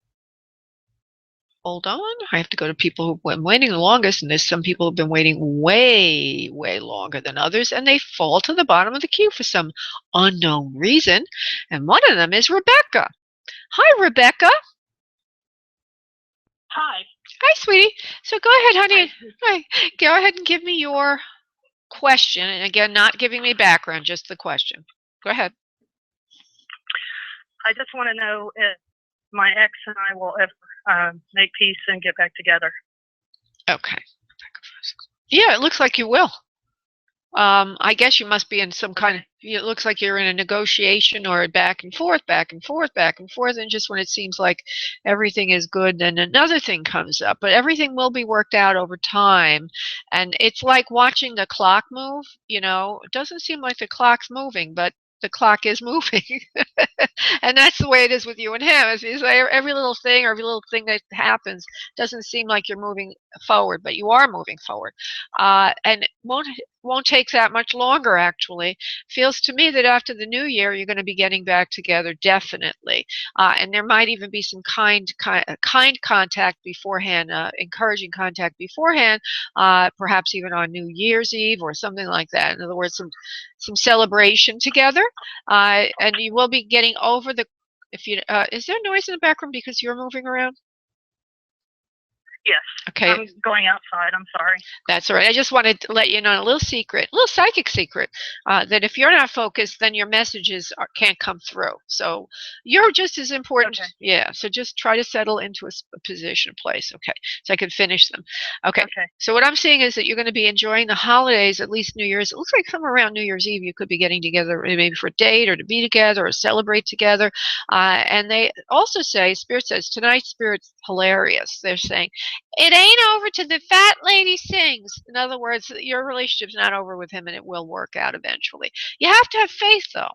hold on, I have to go to people who've been waiting the longest, and there's some people who've been waiting way, way longer than others, and they fall to the bottom of the queue for some unknown reason, and one of them is Rebecca. Hi, Rebecca. Hi. Hi, sweetie. So go ahead, honey. Hi. Go ahead and give me your question, and again, not giving me background, just the question. Go ahead. I just want to know if my ex and I will ever make peace and get back together. Okay. Yeah, it looks like you will. I guess you must be in some kind of, it looks like you're in a negotiation or back and forth, and just when it seems like everything is good, then another thing comes up. But everything will be worked out over time. And it's like watching the clock move, It doesn't seem like the clock's moving, but the clock is moving. And that's the way it is with you and him. As you say, every little thing that happens doesn't seem like you're moving forward, but you are moving forward. And won't take that much longer, actually. Feels to me that after the new year, you're going to be getting back together, definitely. And there might even be some kind contact beforehand, encouraging contact beforehand, perhaps even on New Year's Eve or something like that. In other words, some celebration together. And you will be getting over the, if you, is there noise in the background because you're moving around? Yes. Okay. I'm going outside. I'm sorry. That's all right. I just wanted to let you know a little secret, a little psychic secret, that if you're not focused, then your messages can't come through. So you're just as important. Okay. Yeah. So just try to settle into a position, a place. Okay. So I can finish them. Okay. Okay. So what I'm seeing is that you're going to be enjoying the holidays, at least New Year's. It looks like somewhere around New Year's Eve, you could be getting together maybe for a date or to be together or celebrate together. And they also say, Spirit says, tonight's Spirit's hilarious. They're saying, it ain't over till the fat lady sings. In other words, your relationship's not over with him and it will work out eventually. You have to have faith, though.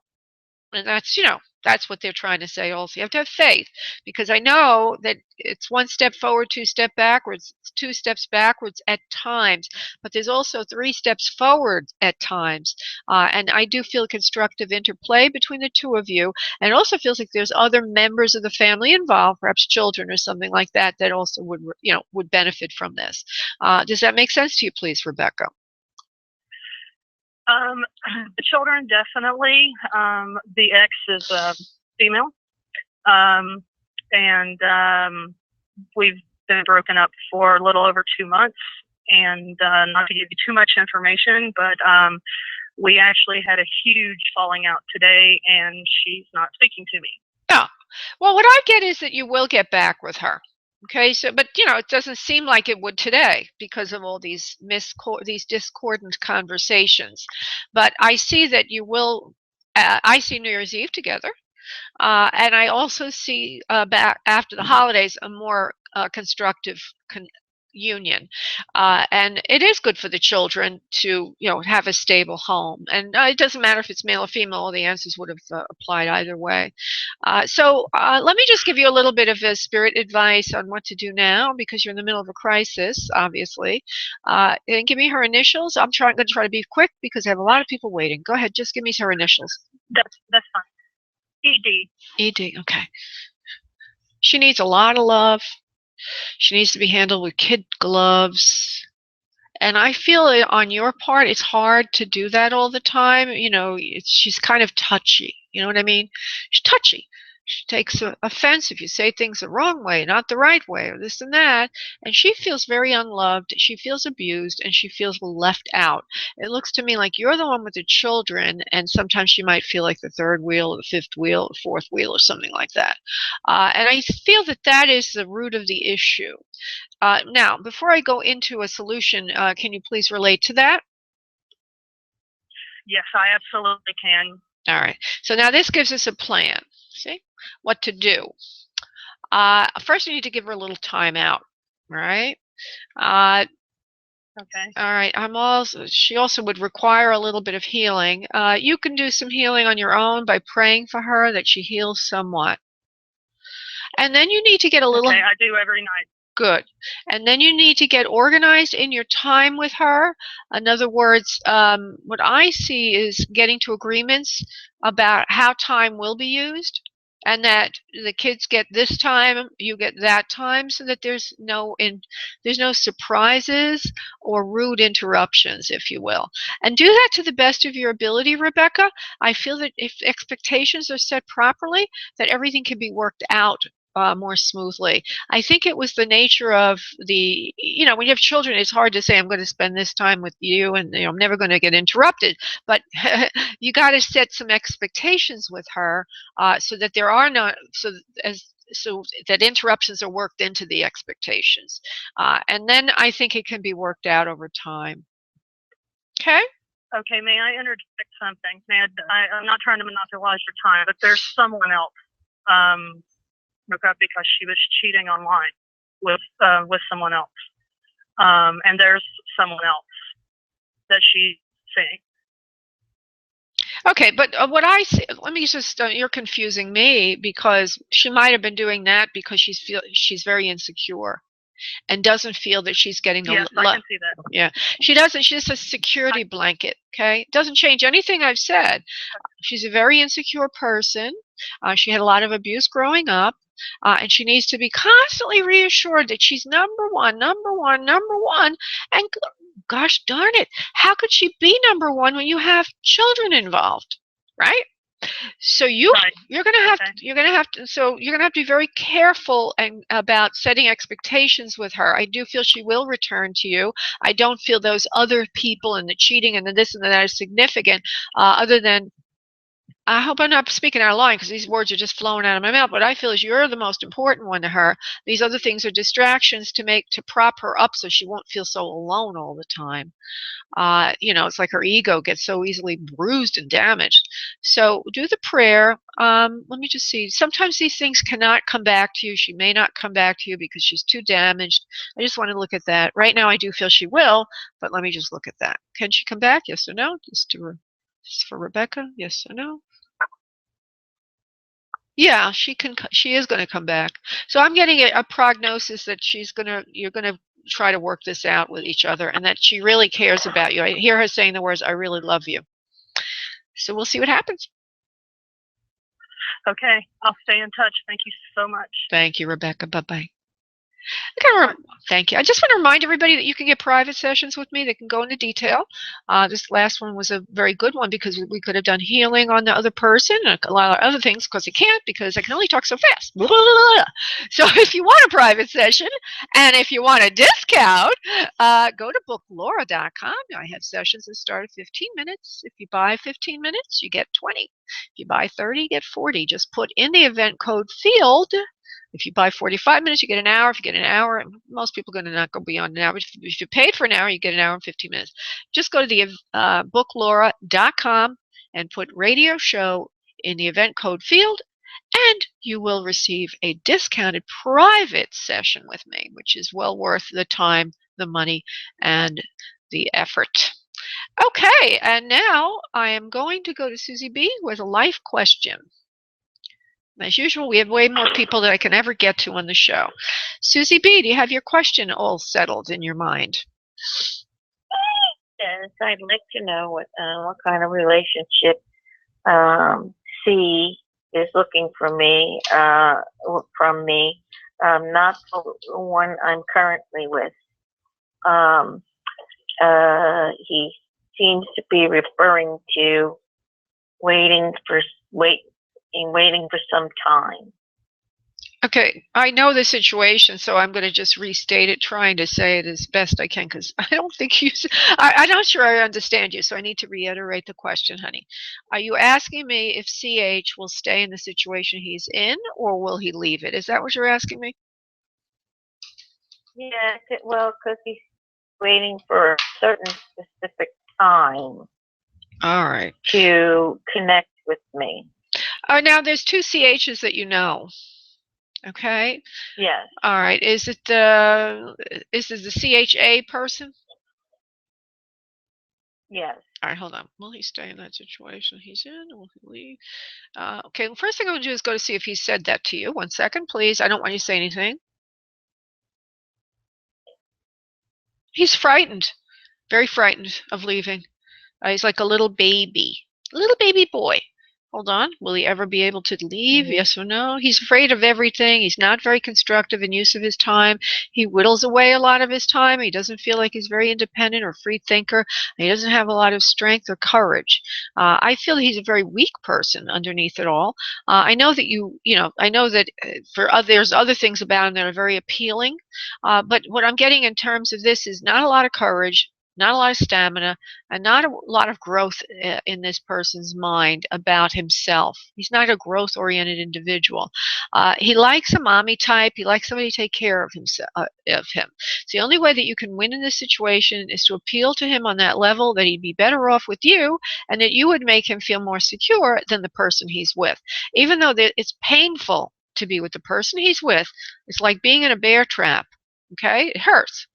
And that's, that's what they're trying to say also. You have to have faith, because I know that it's one step forward, two steps backwards, two steps backwards at times, but there's also 3 steps forward at times. And I do feel constructive interplay between the two of you. And it also feels like there's other members of the family involved, perhaps children or something like that, that also would benefit from this. Does that make sense to you, please, Rebecca? The children, definitely. The ex is female. And we've been broken up for a little over 2 months. And not to give you too much information, but we actually had a huge falling out today, and she's not speaking to me. Yeah. Well, what I get is that you will get back with her. Okay, so, but it doesn't seem like it would today because of all these discordant conversations. But I see that you will. I see New Year's Eve together, and I also see back after the holidays a more constructive union, and it is good for the children to have a stable home. And it doesn't matter if it's male or female; all the answers would have applied either way. So let me just give you a little bit of spirit advice on what to do now, because you're in the middle of a crisis, obviously. And give me her initials. I'm going to try to be quick because I have a lot of people waiting. Go ahead, just give me her initials. That's fine. ED. ED. Okay. She needs a lot of love. She needs to be handled with kid gloves. And I feel on your part, it's hard to do that all the time. She's kind of touchy. You know what I mean? She's touchy. She takes offense if you say things the wrong way, not the right way, or this and that. And she feels very unloved. She feels abused, and she feels left out. It looks to me like you're the one with the children, and sometimes she might feel like the third wheel, or the fifth wheel, or the fourth wheel, or something like that. And I feel that is the root of the issue. Now, before I go into a solution, can you please relate to that? Yes, I absolutely can. All right. So now this gives us a plan. See what to do. First, we need to give her a little time out, right? Okay. All right. She also would require a little bit of healing. You can do some healing on your own by praying for her that she heals somewhat. And then you need to get a little. Okay, I do every night. Good. And then you need to get organized in your time with her. In other words, what I see is getting to agreements about how time will be used, and that the kids get this time, you get that time, so that there's no surprises or rude interruptions, if you will. And do that to the best of your ability, Rebecca. I feel that if expectations are set properly, that everything can be worked out more smoothly. I think it was the nature of when you have children, it's hard to say, I'm going to spend this time with you and I'm never going to get interrupted. But you got to set some expectations with her so that there are not, so that interruptions are worked into the expectations. And then I think it can be worked out over time. Okay? Okay, may I interject something? I'm not trying to monopolize your time, but there's someone else. Because she was cheating online with someone else, and there's someone else that she's seeing. Okay, but what I see, let me just, you're confusing me, because she might have been doing that because she's very insecure. and doesn't feel that she's getting the Yes, I can see that. Yeah, she doesn't. She's just a security blanket. Okay, doesn't change anything I've said. She's a very insecure person. She had a lot of abuse growing up, and she needs to be constantly reassured that she's number one, number one, number one. And gosh darn it, how could she be number one when you have children involved, right? So you're gonna have to be very careful and about setting expectations with her. I do feel she will return to you. I don't feel those other people and the cheating and the this and the that is significant, other than, I hope I'm not speaking out of line because these words are just flowing out of my mouth. What I feel is you're the most important one to her. These other things are distractions to prop her up so she won't feel so alone all the time. It's like her ego gets so easily bruised and damaged. So do the prayer. Let me just see. Sometimes these things cannot come back to you. She may not come back to you because she's too damaged. I just want to look at that. Right now I do feel she will, but let me just look at that. Can she come back? Yes or no? Just for Rebecca? Yes or no? Yeah, she can. She is going to come back. So I'm getting a prognosis that you're going to try to work this out with each other, and that she really cares about you. I hear her saying the words, "I really love you." So we'll see what happens. Okay, I'll stay in touch. Thank you so much. Thank you, Rebecca. Bye-bye. Thank you. I just want to remind everybody that you can get private sessions with me that can go into detail. This last one was a very good one because we could have done healing on the other person and a lot of other things because I can't because I can only talk so fast. Blah, blah, blah, blah. So if you want a private session and if you want a discount, go to booklaura.com. I have sessions that start at 15 minutes. If you buy 15 minutes, you get 20. If you buy 30, you get 40. Just put in the event code field. If you buy 45 minutes, you get an hour. If you get an hour, most people are going to not go beyond an hour. If you paid for an hour, you get an hour and 15 minutes. Just go to the booklaura.com and put radio show in the event code field, and you will receive a discounted private session with me, which is well worth the time, the money, and the effort. Okay, and now I am going to go to Susie B. with a life question. As usual, we have way more people than I can ever get to on the show. Susie B., do you have your question all settled in your mind? Yes, I'd like to know what kind of relationship C is looking for me from me, not the one I'm currently with. He seems to be referring to waiting for some time. Okay, I know the situation, so I'm going to just restate it, trying to say it as best I can, because I don't think I'm not sure I understand you, so I need to reiterate the question, honey. Are you asking me if CH will stay in the situation he's in, or will he leave it? Is that what you're asking me? Yeah, well, because he's waiting for a certain specific time. All right. To connect with me. Now, there's two CHs that you know. Okay. Yes. All right. Is it the CHA person? Yes. All right. Hold on. Will he stay in that situation he's in, or will he leave? Okay. The first thing I'm going to do is go to see if he said that to you. 1 second, please. I don't want you to say anything. He's frightened. Very frightened of leaving. He's like a little baby boy. Hold on. Will he ever be able to leave? Mm-hmm. Yes or no? He's afraid of everything. He's not very constructive in use of his time. He whittles away a lot of his time. He doesn't feel like he's very independent or free thinker. He doesn't have a lot of strength or courage. I feel he's a very weak person underneath it all. I know that I know that there's other things about him that are very appealing. But what I'm getting in terms of this is not a lot of courage, not a lot of stamina, and not a lot of growth in this person's mind about himself. He's not a growth-oriented individual. He likes a mommy type. He likes somebody to take care of him. So the only way that you can win in this situation is to appeal to him on that level that he'd be better off with you, and that you would make him feel more secure than the person he's with. Even though it's painful to be with the person he's with, it's like being in a bear trap. Okay? It hurts.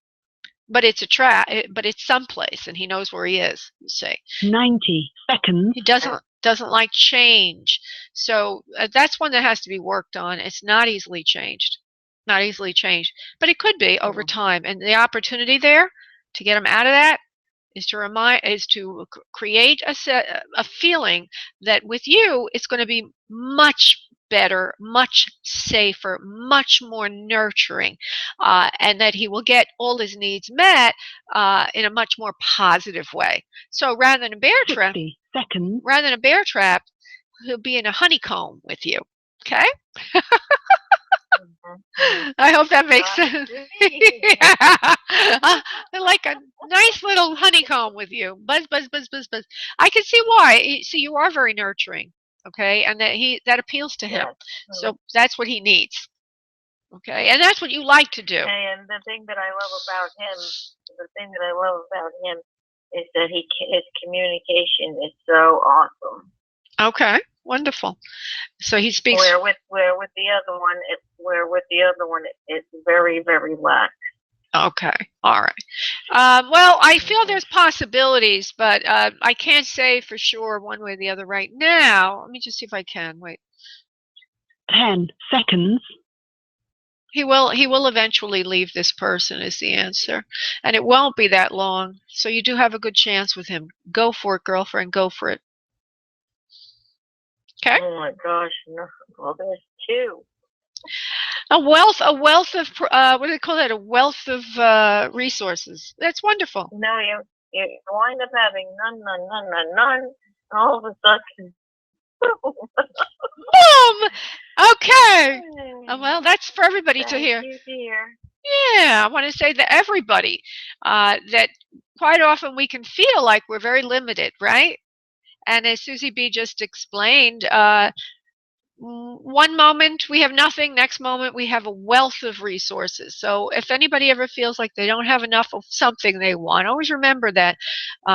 But it's a trap. But it's someplace, and he knows where he is. You say 90 seconds. He doesn't like change, so that's one that has to be worked on. It's not easily changed. not easily changed. But it could be over time. And the opportunity there to get him out of that is to create a feeling that with you it's going to be much better, much safer, much more nurturing, and that he will get all his needs met in a much more positive way. So rather than a bear trap, 60 seconds. rather than a bear trap, he'll be in a honeycomb with you. Okay? I hope that makes sense. Like a nice little honeycomb with you. Buzz, buzz, buzz, buzz, buzz. I can see why. See, you are very nurturing, okay? And that appeals to him. So that's what he needs, okay? And that's what you like to do. And the thing that I love about him is that his communication is so awesome. Okay, wonderful. So he speaks. Where with the other one, it's very, very lax. Okay, all right. Well, I feel there's possibilities, but I can't say for sure one way or the other right now. Let me just see if I can. Wait. 10 seconds. He will eventually leave this person is the answer, and it won't be that long. So you do have a good chance with him. Go for it, girlfriend. Go for it. Okay. Oh my gosh! No. Well, there's two. A wealth of what do they call that? A wealth of resources. That's wonderful. No, you wind up having none. All of a sudden, boom! Okay. Well, that's for everybody to hear. Thank you, dear. Yeah, I want to say that everybody, that quite often we can feel like we're very limited, right? And as Susie B just explained, one moment we have nothing, next moment we have a wealth of resources. So if anybody ever feels like they don't have enough of something they want, always remember that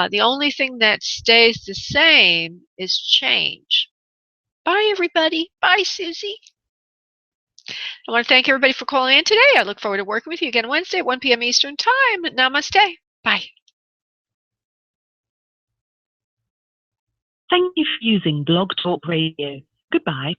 the only thing that stays the same is change. Bye, everybody. Bye, Susie. I want to thank everybody for calling in today. I look forward to working with you again Wednesday at 1 p.m. Eastern Time. Namaste. Bye. Thank you for using Blog Talk Radio. Goodbye.